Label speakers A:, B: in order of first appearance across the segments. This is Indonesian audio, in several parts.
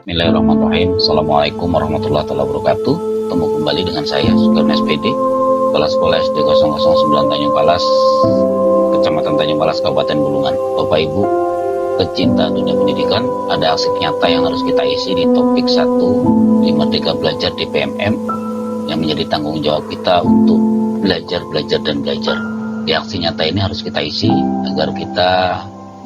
A: Bismillahirrahmanirrahim. Assalamualaikum warahmatullahi wabarakatuh. Ketemu kembali dengan saya Sugeng SPD, Kepala Sekolah SD 009 Tanjung Palas, Kecamatan Tanjung Palas, Kabupaten Bulungan. Bapak Ibu pecinta dunia pendidikan, ada aksi nyata yang harus kita isi di topik 1 di Merdeka Belajar di PMM yang menjadi tanggung jawab kita untuk belajar dan belajar. Di aksi nyata ini harus kita isi agar kita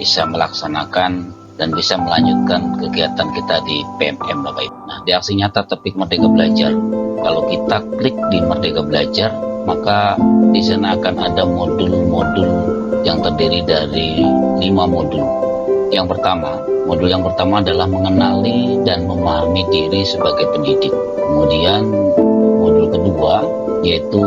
A: bisa melaksanakan dan bisa melanjutkan kegiatan kita di PMM, Bapak Ibu. Nah, di aksi nyata topik Merdeka Belajar, kalau kita klik di Merdeka Belajar, maka di sana akan ada modul-modul yang terdiri dari 5 modul. Modul yang pertama adalah mengenali dan memahami diri sebagai pendidik. Kemudian modul kedua yaitu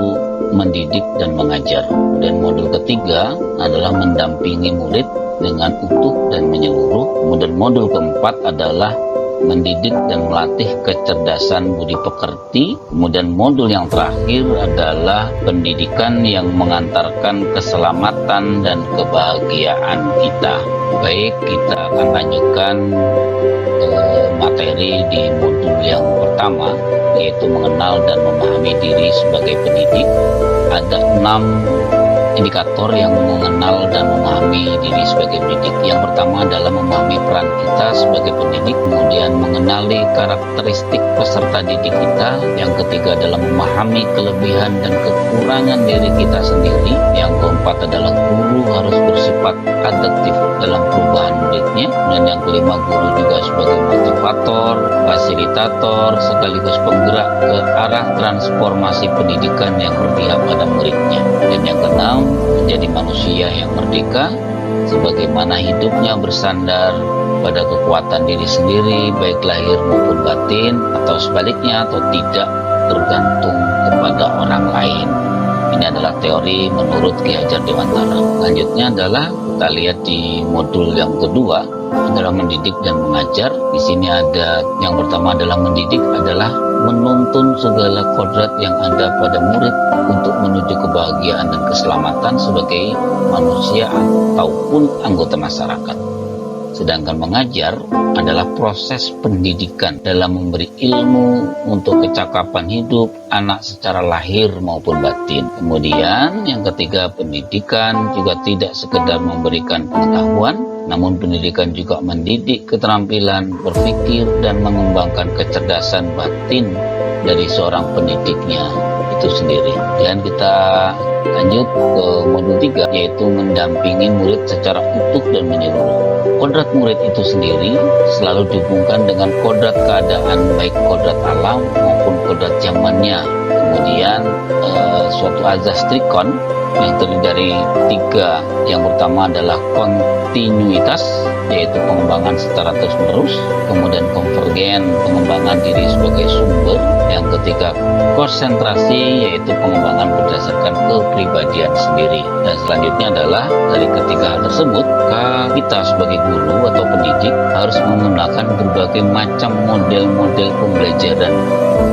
A: mendidik dan mengajar. Dan modul ketiga adalah mendampingi murid dengan utuh dan menyeluruh. Kemudian modul keempat adalah mendidik dan melatih kecerdasan budi pekerti. Kemudian modul yang terakhir adalah pendidikan yang mengantarkan keselamatan dan kebahagiaan kita. Baik, kita akan lanjutkan materi di modul yang pertama, yaitu mengenal dan memahami diri sebagai pendidik. Ada 6 indikator yang mengenal dan memahami diri sebagai pendidik. Yang pertama adalah memahami peran kita sebagai pendidik, kemudian mengenali karakteristik peserta didik kita. Yang ketiga adalah memahami kelebihan dan kekurangan diri kita sendiri. Yang keempat adalah guru harus bersifat adaptif dalam perubahan muridnya. Dan yang kelima, guru juga sebagai motivator, fasilitator, sekaligus penggerak ke arah transformasi pendidikan yang berpihak pada muridnya. Dan yang keenam, menjadi manusia yang merdeka, sebagaimana hidupnya bersandar pada kekuatan diri sendiri, baik lahir maupun batin, atau sebaliknya atau tidak tergantung kepada orang lain. Ini adalah teori menurut Ki Hajar Dewantara. Selanjutnya adalah kita lihat di modul yang kedua adalah mendidik dan mengajar. Di sini ada yang pertama adalah mendidik adalah menuntun segala kodrat yang ada pada murid untuk menuju kebahagiaan dan keselamatan sebagai manusia ataupun anggota masyarakat. Sedangkan mengajar adalah proses pendidikan dalam memberi ilmu untuk kecakapan hidup anak secara lahir maupun batin. Kemudian yang ketiga, pendidikan juga tidak sekedar memberikan pengetahuan, namun pendidikan juga mendidik keterampilan berpikir dan mengembangkan kecerdasan batin dari seorang pendidiknya itu sendiri. Dan kita lanjut ke modul 3, yaitu mendampingi murid secara utuh dan menyeluruh. Kodrat murid itu sendiri selalu dihubungkan dengan kodrat keadaan, baik kodrat alam maupun kodrat zamannya. Kemudian suatu azas trikon yang terdiri dari 3. Yang pertama adalah kontinuitas, yaitu pengembangan secara terus-menerus. Kemudian konvergen, pengembangan diri sebagai sumber. Yang ketiga, konsentrasi, yaitu pengembangan berdasarkan kepribadian sendiri. Dan selanjutnya adalah dari ketiga hal tersebut, kita sebagai guru atau pendidik harus menggunakan berbagai macam model-model pembelajaran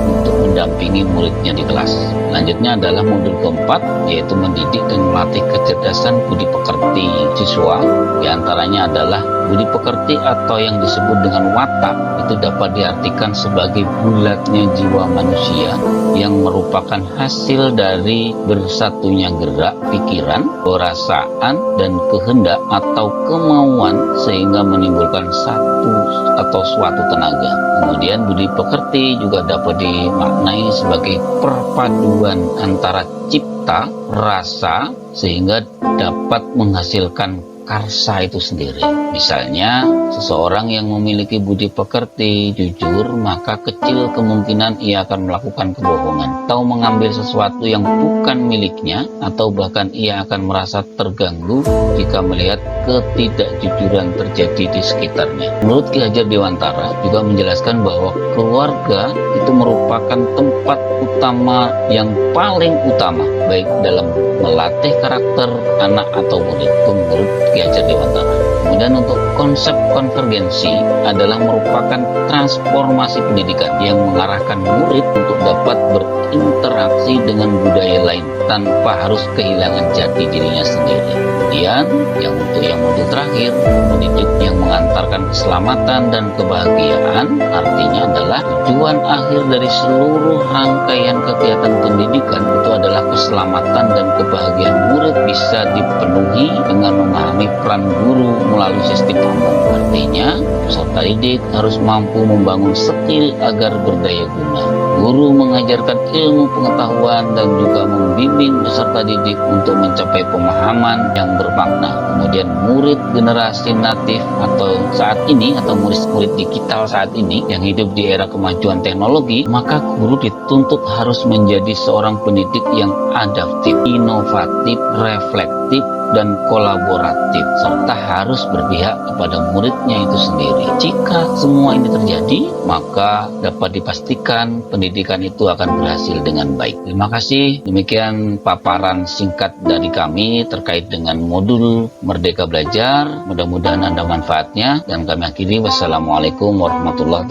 A: untuk mendampingi muridnya di kelas. Selanjutnya adalah modul keempat, yaitu mendidik dan melatih kecerdasan budi pekerti siswa. Di antaranya adalah budi pekerti atau yang disebut dengan watak, itu dapat diartikan sebagai bulatnya jiwa manusia yang merupakan hasil dari bersatunya gerak, pikiran, perasaan, dan kehendak atau kemauan sehingga menimbulkan suatu tenaga. Kemudian budi pekerti juga dapat dimaknai sebagai perpaduan antara cipta, rasa, sehingga dapat menghasilkan karsa itu sendiri. Misalnya, seseorang yang memiliki budi pekerti, jujur, maka kecil kemungkinan ia akan melakukan kebohongan atau mengambil sesuatu yang bukan miliknya, atau bahkan ia akan merasa terganggu jika melihat ketidakjujuran terjadi di sekitarnya. Menurut Ki Hajar Dewantara juga menjelaskan bahwa keluarga itu merupakan tempat utama yang paling utama, baik dalam melatih karakter anak atau murid. Itu menurut Ki Hajar Dewantara. Kemudian untuk konsep konvergensi adalah merupakan transformasi pendidikan yang mengarahkan murid untuk dapat berinteraksi dengan budaya lain tanpa harus kehilangan jati dirinya sendiri. Kemudian, untuk yang modul terakhir, pendidik yang mengantarkan keselamatan dan kebahagiaan, artinya adalah tujuan akhir dari seluruh rangkaian kegiatan pendidikan itu adalah keselamatan dan kebahagiaan murid bisa dipenuhi dengan memahami peran guru melalui sistem umum. Artinya, peserta didik harus mampu membangun skill agar berdaya guna. Guru mengajarkan ilmu pengetahuan dan juga membimbing peserta didik untuk mencapai pemahaman yang bermakna. Kemudian murid generasi natif atau saat ini, atau murid-murid digital saat ini yang hidup di era kemajuan teknologi, maka guru dituntut harus menjadi seorang pendidik yang adaptif, inovatif, reflektif, dan kolaboratif, serta harus berpihak kepada muridnya itu sendiri. Jika semua ini terjadi, maka dapat dipastikan pendidikan itu akan berhasil dengan baik. Terima kasih. Demikian paparan singkat dari kami terkait dengan modul Merdeka Belajar. Mudah-mudahan ada manfaatnya, dan kami akhiri. Wassalamualaikum warahmatullahi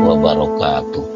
A: wabarakatuh.